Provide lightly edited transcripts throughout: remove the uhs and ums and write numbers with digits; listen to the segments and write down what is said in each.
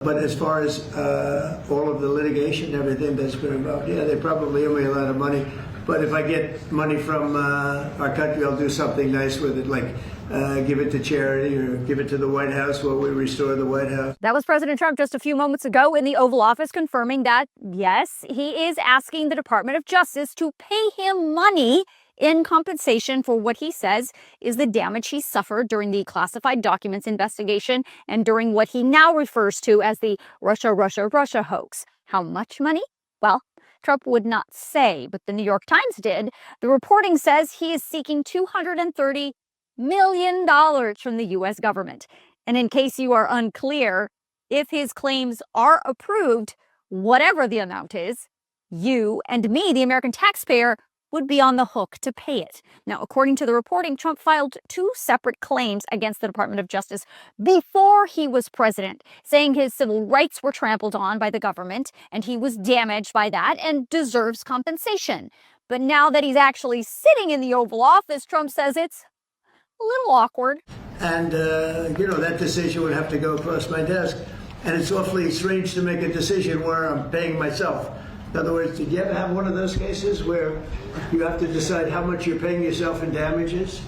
But as far as all of the litigation and everything that's been involved, yeah, they probably owe me a lot of money. But if I get money from our country, I'll do something nice with it, like give it to charity or give it to the White House while we restore the White House. That was President Trump just a few moments ago in the Oval Office confirming that, yes, he is asking the Department of Justice to pay him money in compensation for what he says is the damage he suffered during the classified documents investigation and during what he now refers to as the Russia hoax. How much money? Well, Trump would not say, but the New York Times did. The reporting says he is seeking $230 million from the U.S. government. And in case you are unclear, if his claims are approved, whatever the amount is, you and me, the American taxpayer, would be on the hook to pay it. Now, according to the reporting, Trump filed two separate claims against the Department of Justice before he was president, saying his civil rights were trampled on by the government and he was damaged by that and deserves compensation. But now that he's actually sitting in the Oval Office, Trump says it's a little awkward. And, that decision would have to go across my desk. And it's awfully strange to make a decision where I'm paying myself. In other words, did you ever have one of those cases where you have to decide how much you're paying yourself in damages?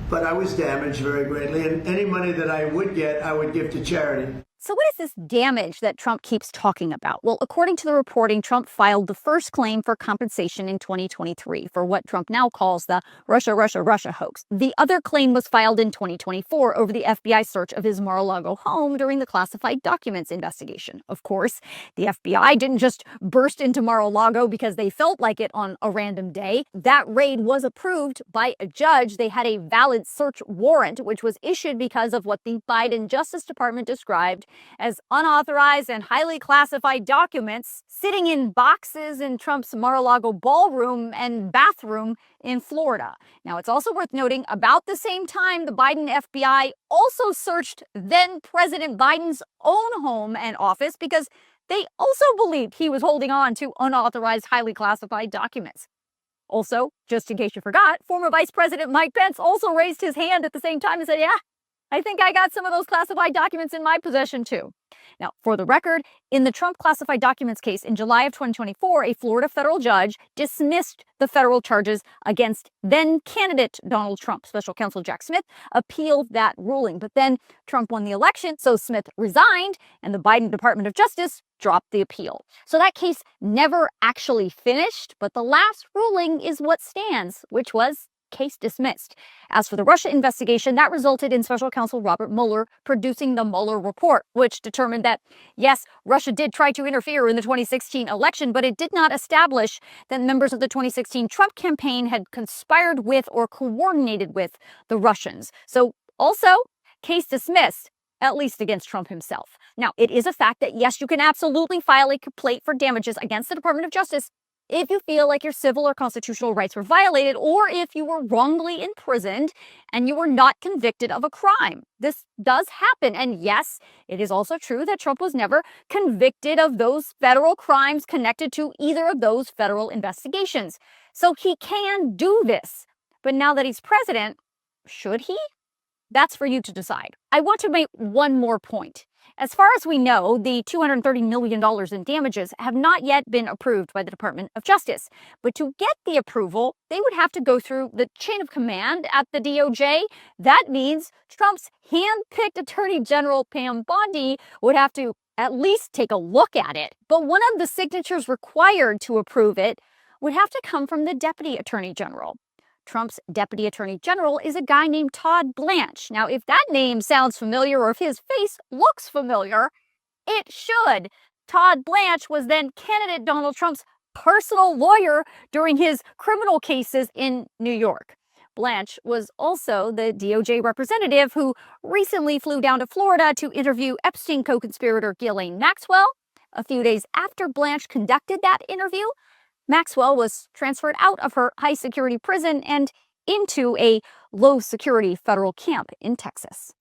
But I was damaged very greatly, and any money that I would get, I would give to charity. So what is this damage that Trump keeps talking about? Well, according to the reporting, Trump filed the first claim for compensation in 2023 for what Trump now calls the Russia hoax. The other claim was filed in 2024 over the FBI search of his Mar-a-Lago home during the classified documents investigation. Of course, the FBI didn't just burst into Mar-a-Lago because they felt like it on a random day. That raid was approved by a judge. They had a valid search warrant, which was issued because of what the Biden Justice Department described as unauthorized and highly classified documents sitting in boxes in Trump's Mar-a-Lago ballroom and bathroom in Florida. Now, it's also worth noting, about the same time, the Biden FBI also searched then President Biden's own home and office because they also believed he was holding on to unauthorized, highly classified documents. Also, just in case you forgot, former Vice President Mike Pence also raised his hand at the same time and said, yeah, I think I got some of those classified documents in my possession too. Now, for the record, in the Trump classified documents case in July of 2024, a Florida federal judge dismissed the federal charges against then candidate Donald Trump. Special counsel Jack Smith appealed that ruling, but then Trump won the election, so Smith resigned, and the Biden Department of Justice dropped the appeal. So that case never actually finished, but the last ruling is what stands, which was case dismissed. As for the Russia investigation, that resulted in special counsel Robert Mueller producing the Mueller report, which determined that, yes, Russia did try to interfere in the 2016 election, but it did not establish that members of the 2016 Trump campaign had conspired with or coordinated with the Russians. So also, case dismissed, at least against Trump himself. Now, it is a fact that, yes, you can absolutely file a complaint for damages against the Department of Justice if you feel like your civil or constitutional rights were violated, or if you were wrongly imprisoned and you were not convicted of a crime. This does happen. And yes, it is also true that Trump was never convicted of those federal crimes connected to either of those federal investigations. So he can do this. But now that he's president, should he? That's for you to decide. I want to make one more point. As far as we know, the $230 million in damages have not yet been approved by the Department of Justice. But to get the approval, they would have to go through the chain of command at the DOJ. That means Trump's hand-picked Attorney General Pam Bondi would have to at least take a look at it. But one of the signatures required to approve it would have to come from the Deputy Attorney General. Trump's Deputy Attorney General is a guy named Todd Blanche. Now, if that name sounds familiar or if his face looks familiar, it should. Todd Blanche was then candidate Donald Trump's personal lawyer during his criminal cases in New York. Blanche was also the DOJ representative who recently flew down to Florida to interview Epstein co-conspirator Ghislaine Maxwell. A few days after Blanche conducted that interview, Maxwell was transferred out of her high-security prison and into a low-security federal camp in Texas.